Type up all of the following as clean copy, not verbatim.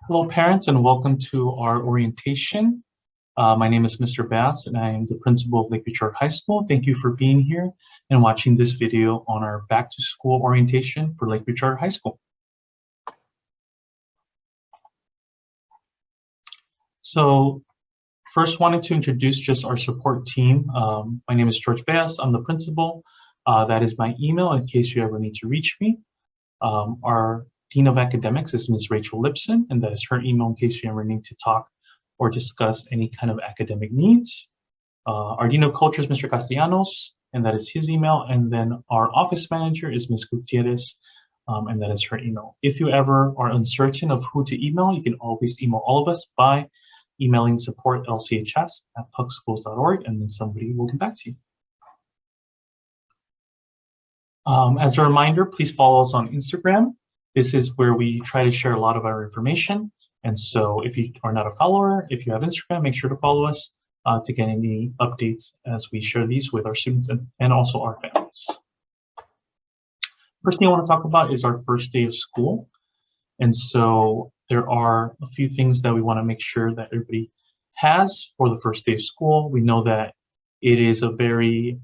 Hello, parents, and welcome to our orientation. My name is Mr. Bass, and I am the principal of Lake Richard High School. Thank you for being here and watching this video on our back-to-school orientation for Lake Richard High School. So, first, wanted to introduce just our support team. My name is George Bass. I'm the principal. That is my email in case you ever need to reach me. Our Dean of Academics is Ms. Rachel Lipson, and that is her email in case you ever need to talk or discuss any kind of academic needs. Our Dean of Culture is Mr. Castellanos, and that is his email. And then our office manager is Ms. Gutierrez, and that is her email. If you ever are uncertain of who to email, you can always email all of us by emailing support LCHS@publicschools.org, and then somebody will get back to you. As a reminder, please follow us on Instagram. This is where we try to share a lot of our information. And so if you are not a follower, if you have Instagram, make sure to follow us to get any updates as we share these with our students and also our families. First thing I want to talk about is our first day of school. And so there are a few things that we want to make sure that everybody has for the first day of school. We know that it is a very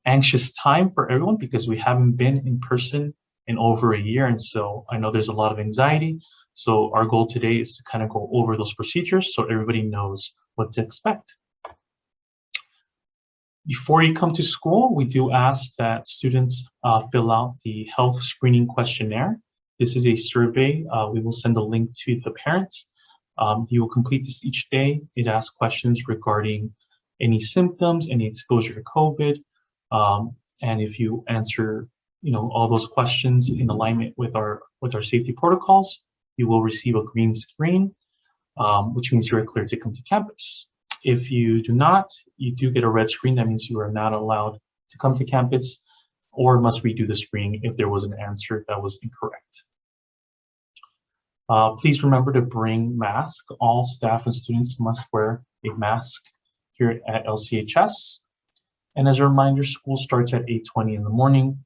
anxious time for everyone because we haven't been in person in over a year. And so I know there's a lot of anxiety. So our goal today is to kind of go over those procedures so everybody knows what to expect. Before you come to school, we do ask that students fill out the health screening questionnaire. This is a survey. We will send a link to the parents. You will complete this each day. It asks questions regarding any symptoms, any exposure to COVID. And if you answer all those questions in alignment with our safety protocols, you will receive a green screen, which means you're clear to come to campus. If you do not, you do get a red screen. That means you are not allowed to come to campus or must redo the screening if there was an answer that was incorrect. Please remember to bring masks. All staff and students must wear a mask here at LCHS. And as a reminder, school starts at 8:20 in the morning.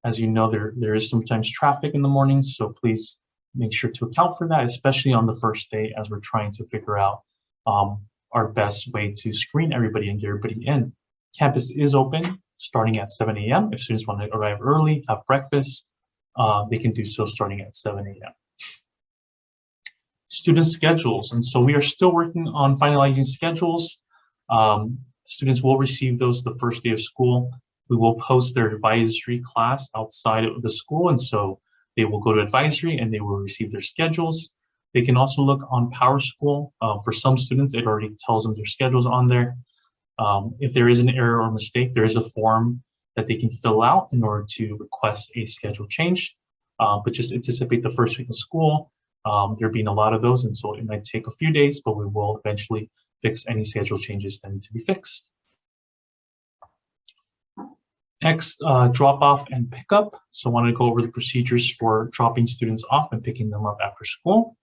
As you know, there is sometimes traffic in the morning, so please make sure to account for that, especially on the first day as we're trying to figure out our best way to screen everybody and get everybody in. Campus is open starting at 7 a.m. If students want to arrive early, have breakfast, they can do so starting at 7 a.m. Student schedules, and so we are still working on finalizing schedules. Students will receive those the first day of school. We will post their advisory class outside of the school, and so they will go to advisory and they will receive their schedules. They can also look on PowerSchool. For some students, it already tells them their schedules on there. If there is an error or mistake, there is a form that they can fill out in order to request a schedule change. But just anticipate the first week of school. There being a lot of those, and so it might take a few days, but we will eventually fix any schedule changes that need to be fixed. Next, drop off and pickup. So I want to go over the procedures for dropping students off and picking them up after school.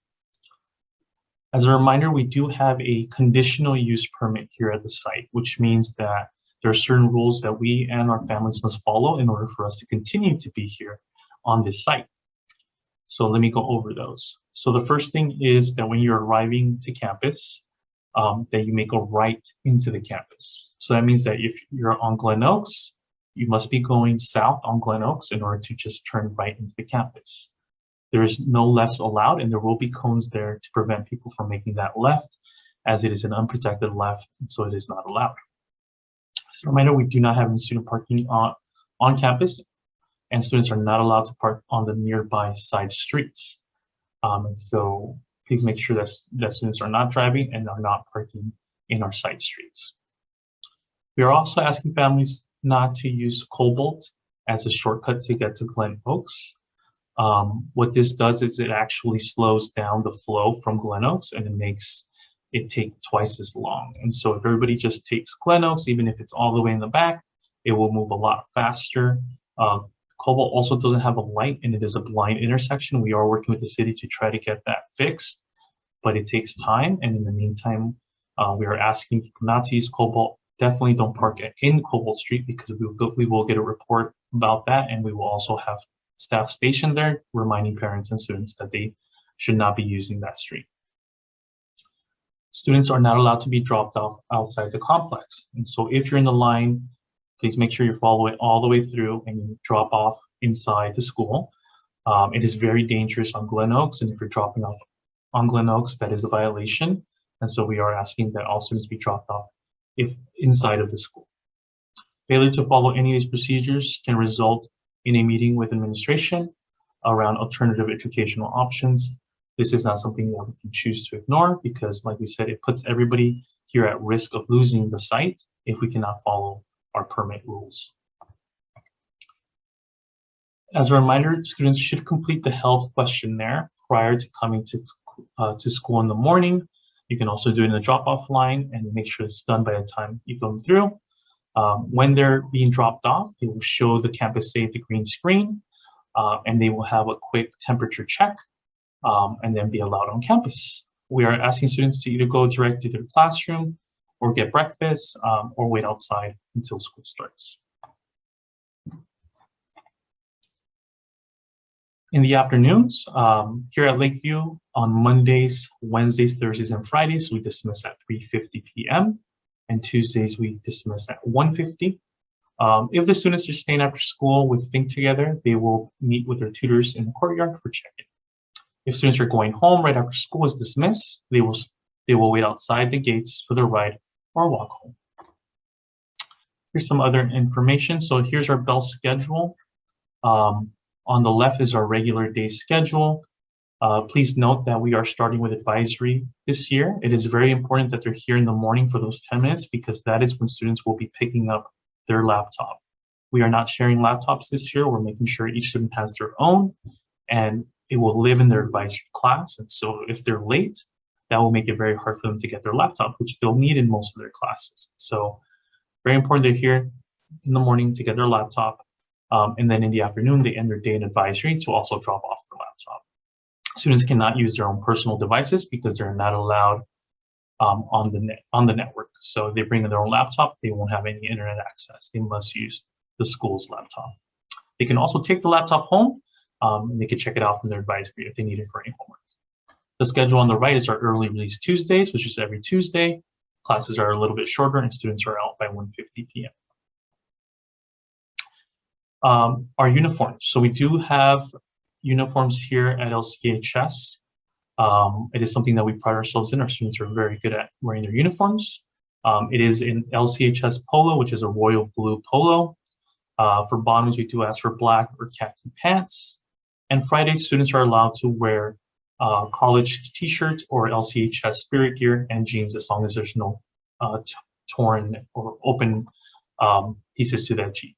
As a reminder, we do have a conditional use permit here at the site, which means that there are certain rules that we and our families must follow in order for us to continue to be here on this site. So let me go over those. So the first thing is that when you're arriving to campus, that you make a right into the campus. So that means that if you're on Glen Oaks, you must be going south on Glen Oaks in order to just turn right into the campus. There is no lefts allowed, and there will be cones there to prevent people from making that left, as it is an unprotected left, and so it is not allowed. As a reminder, we do not have any student parking on campus, and students are not allowed to park on the nearby side streets. And so please make sure that students are not driving and are not parking in our side streets. We are also asking families not to use Cobalt as a shortcut to get to Glen Oaks. What this does is it actually slows down the flow from Glen Oaks and it makes it take twice as long. And so if everybody just takes Glen Oaks, even if it's all the way in the back, it will move a lot faster. Cobalt also doesn't have a light and it is a blind intersection. We are working with the city to try to get that fixed, but it takes time. And in the meantime, we are asking people not to use Cobalt. Definitely don't park in Cobalt Street because we will get a report about that. And we will also have staff stationed there reminding parents and students that they should not be using that street. Students are not allowed to be dropped off outside the complex. And so if you're in the line, please make sure you follow it all the way through and you drop off inside the school. It is very dangerous on Glen Oaks, and if you're dropping off on Glen Oaks, that is a violation. And so we are asking that all students be dropped off if inside of the school. Failure to follow any of these procedures can result in a meeting with administration around alternative educational options. This is not something that we can choose to ignore because, like we said, it puts everybody here at risk of losing the site if we cannot follow our permit rules. As a reminder, students should complete the health questionnaire prior to coming to school in the morning. You can also do it in the drop-off line and make sure it's done by the time you go through. When they're being dropped off, they will show the Campus Safe the green screen, and they will have a quick temperature check and then be allowed on campus. We are asking students to either go direct to their classroom or get breakfast or wait outside until school starts. In the afternoons, here at Lakeview, on Mondays, Wednesdays, Thursdays, and Fridays, we dismiss at 3:50 p.m. and Tuesdays we dismiss at 1:50. If the students are staying after school with Think Together, they will meet with their tutors in the courtyard for check-in. If students are going home right after school is dismissed, they will wait outside the gates for their ride or walk home. Here's some other information. So here's our bell schedule. On the left is our regular day schedule. Please note that we are starting with advisory this year. It is very important that they're here in the morning for those 10 minutes because that is when students will be picking up their laptop. We are not sharing laptops this year. We're making sure each student has their own and it will live in their advisory class. And so if they're late, that will make it very hard for them to get their laptop, which they'll need in most of their classes. So very important they're here in the morning to get their laptop. And then in the afternoon, they end their day in advisory to also drop off their laptop. Students cannot use their own personal devices because they're not allowed on the network. So if they bring in their own laptop, they won't have any internet access. They must use the school's laptop. They can also take the laptop home and they can check it out from their advisory if they need it for any homework. The schedule on the right is our early release Tuesdays, which is every Tuesday. Classes are a little bit shorter and students are out by 1:50 p.m. Our uniforms. So we do have uniforms here at LCHS. It is something that we pride ourselves in. Our students are very good at wearing their uniforms. It is in LCHS polo, which is a royal blue polo. For bottoms, we do ask for black or khaki pants. And Friday, students are allowed to wear college t-shirt or LCHS spirit gear and jeans as long as there's no torn or open pieces to that jean.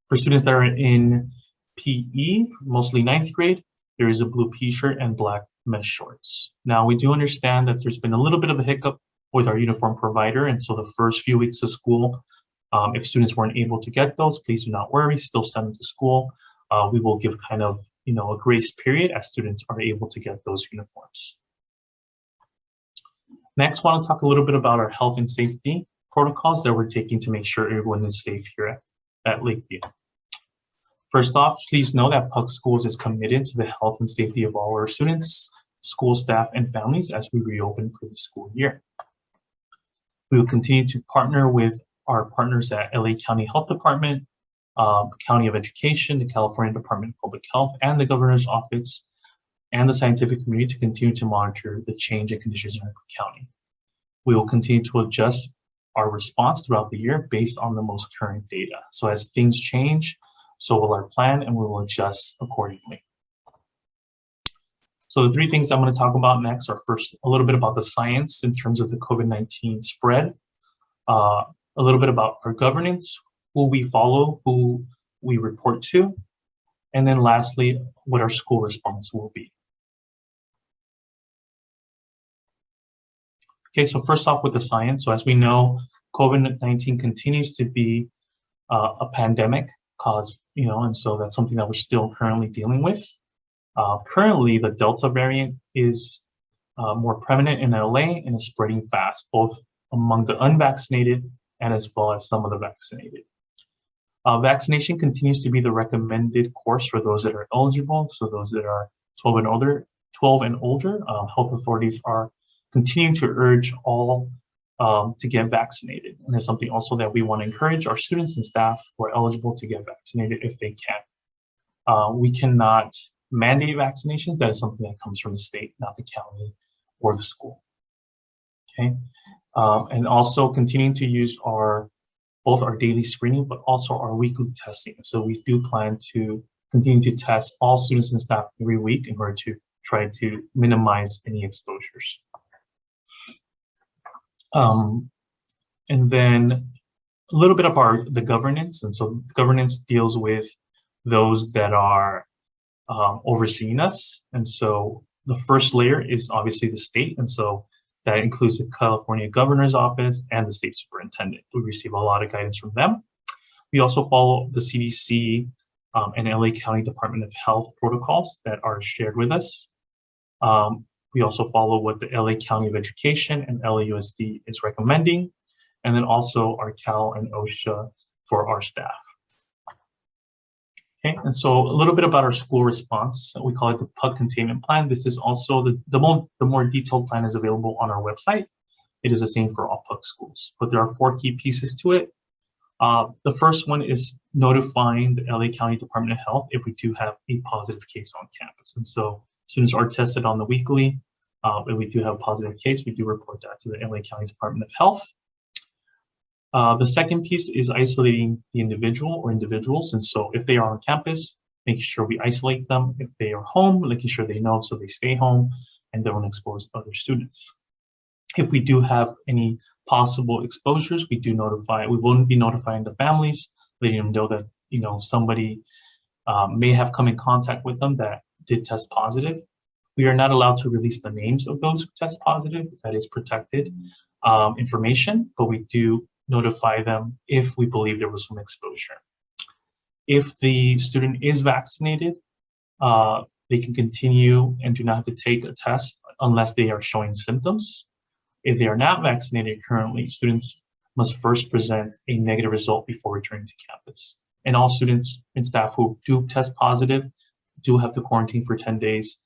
For students that are in PE, mostly 9th grade, there is a blue P-shirt and black mesh shorts. Now, we do understand that there's been a little bit of a hiccup with our uniform provider, and so the first few weeks of school, if students weren't able to get those, please do not worry, still send them to school. We will give kind of, a grace period as students are able to get those uniforms. Next, I want to talk a little bit about our health and safety protocols that we're taking to make sure everyone is safe here at Lakeview. First off, please know that Puck Schools is committed to the health and safety of all our students, school staff, and families as we reopen for the school year. We will continue to partner with our partners at LA County Health Department, County of Education, the California Department of Public Health, and the Governor's Office, and the scientific community to continue to monitor the change in conditions in our county. We will continue to adjust our response throughout the year based on the most current data. So as things change, so will our plan, and we will adjust accordingly. So the three things I'm going to talk about next are first, a little bit about the science in terms of the COVID-19 spread, a little bit about our governance, who we follow, who we report to, and then lastly, what our school response will be. Okay, so first off with the science. So as we know, COVID-19 continues to be a pandemic caused, and so that's something that we're still currently dealing with. Currently, the Delta variant is more prevalent in LA and is spreading fast, both among the unvaccinated and as well as some of the vaccinated. Vaccination continues to be the recommended course for those that are eligible, so those that are 12 12 and older, health authorities are continuing to urge all to get vaccinated. And that's something also that we want to encourage our students and staff who are eligible to get vaccinated if they can. We cannot mandate vaccinations. That is something that comes from the state, not the county or the school. Okay, and also continuing to use both our daily screening, but also our weekly testing. So we do plan to continue to test all students and staff every week in order to try to minimize any exposures. And then a little bit about the governance. And so governance deals with those that are overseeing us. And so the first layer is obviously the state. And so that includes the California Governor's Office and the state superintendent. We receive a lot of guidance from them. We also follow the CDC and LA County Department of Health protocols that are shared with us. We also follow what the LA County of Education and LAUSD is recommending, and then also our Cal and OSHA for our staff. Okay, and so a little bit about our school response. We call it the PUC containment plan. This is also the more detailed plan is available on our website. It is the same for all PUC schools, but there are 4 key pieces to it. The first one is notifying the LA County Department of Health if we do have a positive case on campus. And so students are tested on the weekly. If we do have a positive case, we do report that to the LA County Department of Health. The second piece is isolating the individual or individuals. And so if they are on campus, making sure we isolate them. If they are home, making sure they know so they stay home and don't expose other students. If we do have any possible exposures, we won't be notifying the families, letting them know that, somebody may have come in contact with them that did test positive. We are not allowed to release the names of those who test positive. That is protected information, but we do notify them if we believe there was some exposure. If the student is vaccinated, they can continue and do not have to take a test unless they are showing symptoms. If they are not vaccinated currently, students must first present a negative result before returning to campus. And all students and staff who do test positive do have to quarantine for 10 days,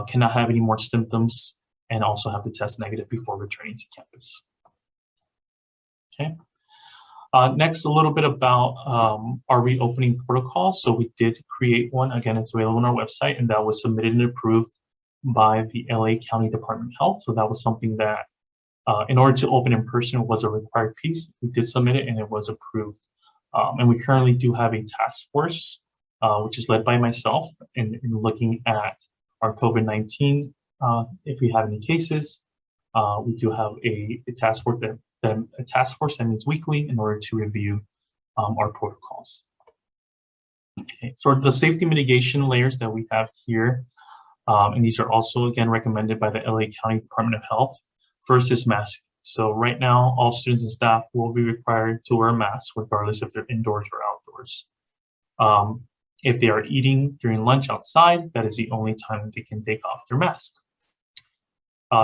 cannot have any more symptoms, and also have to test negative before returning to campus. Okay. Next, a little bit about our reopening protocol. So we did create one. Again, it's available on our website, and that was submitted and approved by the LA County Department of Health. So that was something that, in order to open in person, was a required piece. We did submit it, and it was approved. And we currently do have a task force, which is led by myself, in looking at our COVID-19. If we have any cases, we do have a task force that meets weekly in order to review our protocols. Okay, so the safety mitigation layers that we have here, and these are also again recommended by the LA County Department of Health. First is masking. So right now, all students and staff will be required to wear a mask regardless if they're indoors or outdoors. If they are eating during lunch outside, that is the only time that they can take off their mask.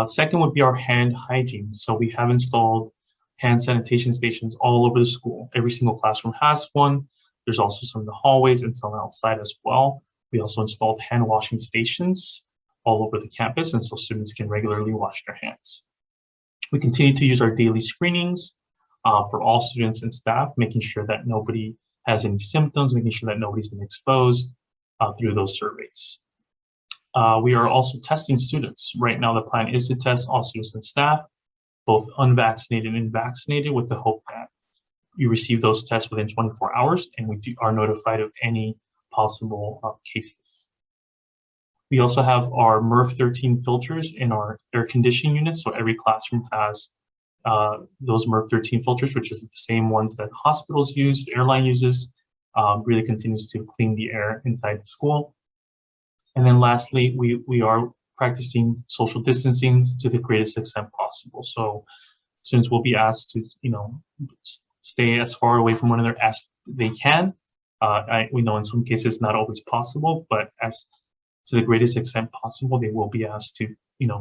Second would be our hand hygiene. So we have installed hand sanitation stations all over the school. Every single classroom has one. There's also some in the hallways and some outside as well. We also installed hand washing stations all over the campus, and so students can regularly wash their hands. We continue to use our daily screenings for all students and staff, making sure that nobody has any symptoms, making sure that nobody's been exposed through those surveys. We are also testing students. Right now, the plan is to test all students and staff, both unvaccinated and vaccinated, with the hope that you receive those tests within 24 hours and we are notified of any possible cases. We also have our MERV 13 filters in our air conditioning units. So every classroom has those MERV 13 filters, which is the same ones that hospitals use, the airline uses, really continues to clean the air inside the school. And then lastly, we are practicing social distancing to the greatest extent possible. So students will be asked to, stay as far away from one another as they can. We know in some cases not always possible, but as to the greatest extent possible, they will be asked to,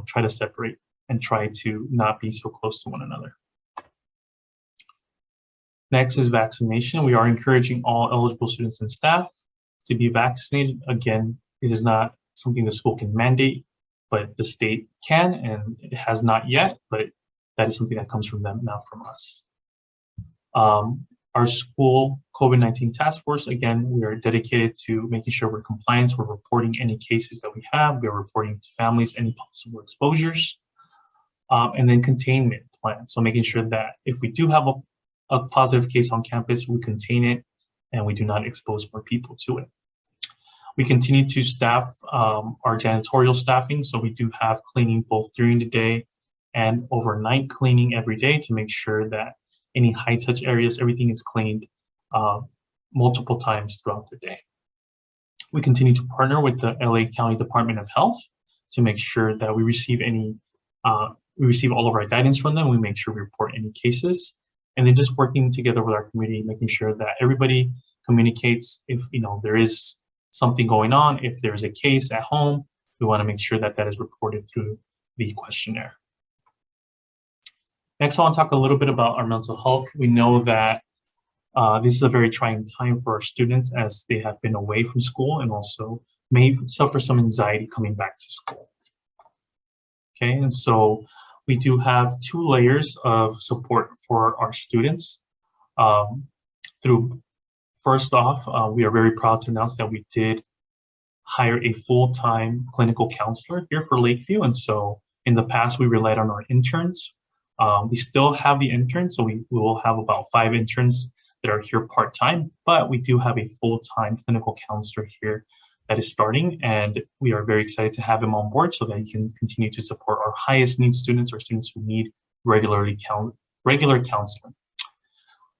try to separate and try to not be so close to one another. Next is vaccination. We are encouraging all eligible students and staff to be vaccinated. Again, it is not something the school can mandate. but the state can, and it has not yet, but that is something that comes from them, not from us. Our school COVID-19 task force, again, we are dedicated to making sure we're compliant. We're reporting any cases that we have. We're reporting to families any possible exposures. And then containment plan. So making sure that if we do have a positive case on campus, we contain it and we do not expose more people to it. We continue to staff our janitorial staffing. So we do have cleaning both during the day and overnight cleaning every day to make sure that any high touch areas, everything is cleaned multiple times throughout the day. We continue to partner with the LA County Department of Health to make sure that we receive all of our guidance from them. We make sure we report any cases, and then just working together with our community, making sure that everybody communicates if there is something going on, if there's a case at home, we want to make sure that that is reported through the questionnaire. Next, I want to talk a little bit about our mental health. We know that this is a very trying time for our students as they have been away from school and also may suffer some anxiety coming back to school. Okay, and so we do have 2 layers of support for our students. First off, we are very proud to announce that we did hire a full-time clinical counselor here for Lakeview, and so in the past we relied on our interns. We still have the interns, so we will have about 5 interns that are here part-time, but we do have a full-time clinical counselor here that is starting, and we are very excited to have him on board so that he can continue to support our highest need students, or students who need regular counseling.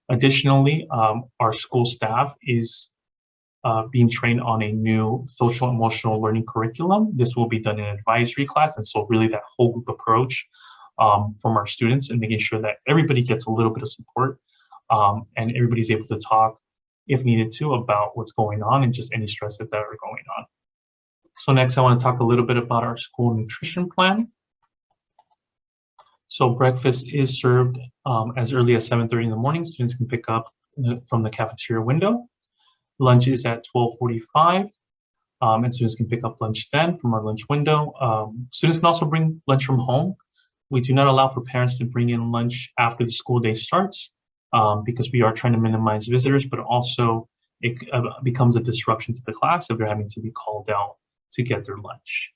Additionally, our school staff is being trained on a new social emotional learning curriculum. This will be done in an advisory class, and so really that whole group approach from our students and making sure that everybody gets a little bit of support and everybody's able to talk if needed to about what's going on and just any stresses that are going on. So next I want to talk a little bit about our school nutrition plan. So breakfast is served as early as 7:30 in the morning. Students can pick up from the cafeteria window. Lunch is at 12:45 and students can pick up lunch then from our lunch window. Students can also bring lunch from home. We do not allow for parents to bring in lunch after the school day starts because we are trying to minimize visitors, but also it becomes a disruption to the class if they're having to be called out to get their lunch.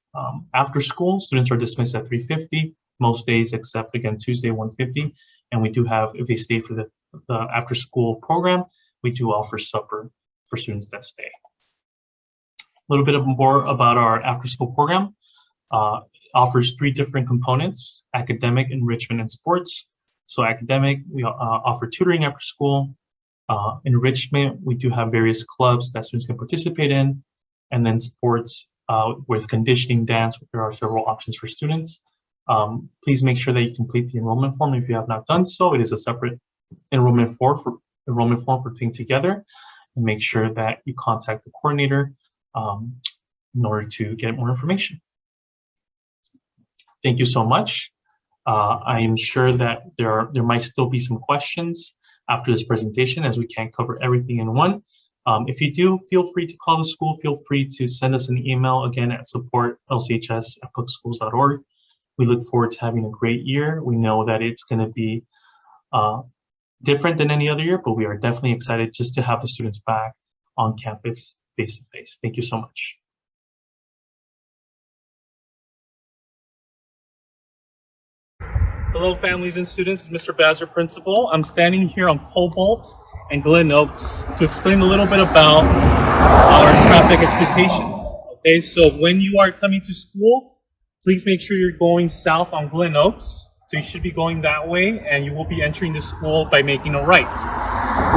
After school, students are dismissed at 3:50, most days except, again, Tuesday, 1:50. And we do have, if they stay for the after school program, we do offer supper for students that stay. A little bit more about our after school program. Offers 3 different components: academic, enrichment, and sports. So academic, we offer tutoring after school. Enrichment, we do have various clubs that students can participate in. And then sports with conditioning, dance, there are several options for students. Please make sure that you complete the enrollment form if you have not done so. It is a separate enrollment form for putting together, and make sure that you contact the coordinator in order to get more information. Thank you so much. I am sure that there might still be some questions after this presentation, as we can't cover everything in one. If you do, feel free to call the school. Feel free to send us an email, again, at support@lchs.publicsschools.org. We look forward to having a great year. We know that it's going to be different than any other year, but we are definitely excited just to have the students back on campus face-to-face. Thank you so much. Hello, families and students. It's Mr. Bazzer, principal. I'm standing here on Cobalt and Glen Oaks to explain a little bit about our traffic expectations. Okay, so when you are coming to school, please make sure you're going south on Glen Oaks. So you should be going that way, and you will be entering the school by making a right.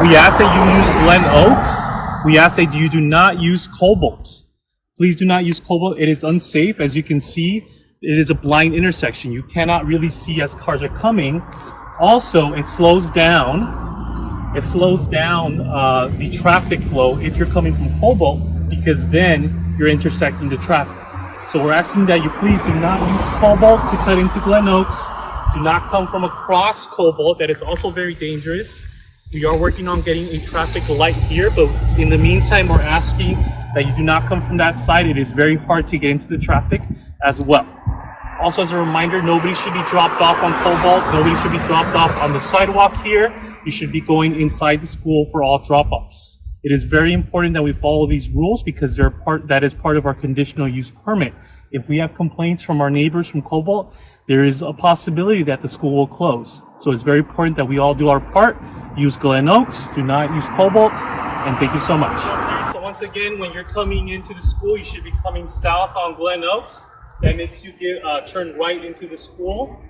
We ask that you use Glen Oaks. We ask that you do not use Cobalt. Please do not use Cobalt. It is unsafe. As you can see, it is a blind intersection. You cannot really see as cars are coming. Also, it slows down. It slows down the traffic flow if you're coming from Cobalt, because then you're intersecting the traffic. So we're asking that you please do not use Cobalt to cut into Glen Oaks. Do not come from across Cobalt. That is also very dangerous. We are working on getting a traffic light here, but in the meantime, we're asking that you do not come from that side. It is very hard to get into the traffic as well. Also, as a reminder, nobody should be dropped off on Cobalt. Nobody should be dropped off on the sidewalk here. You should be going inside the school for all drop-offs. It is very important that we follow these rules because that is part of our conditional use permit. If we have complaints from our neighbors from Cobalt, there is a possibility that the school will close. So it's very important that we all do our part. Use Glen Oaks, do not use Cobalt, and thank you so much. So once again, when you're coming into the school, you should be coming south on Glen Oaks. That makes you turn right into the school.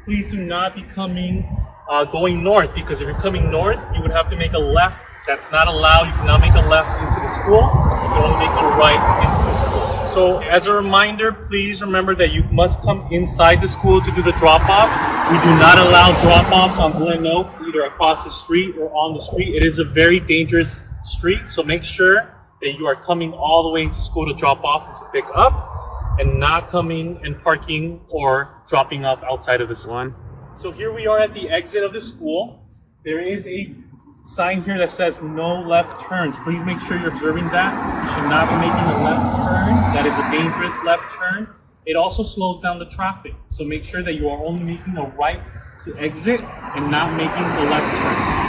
Please do not be going north, because if you're coming north, you would have to make a left. That's not allowed. You cannot make a left into the school. You can only make a right into the school. So as a reminder, please remember that you must come inside the school to do the drop-off. We do not allow drop-offs on Glen Oaks, either across the street or on the street. It is a very dangerous street, so make sure that you are coming all the way into school to drop off and to pick up, and not coming and parking or dropping off outside of the school. So here we are at the exit of the school. There is a sign here that says no left turns. Please make sure you're observing that. You should not be making a left turn. That is a dangerous left turn. It also slows down the traffic. So make sure that you are only making a right to exit and not making the left turn.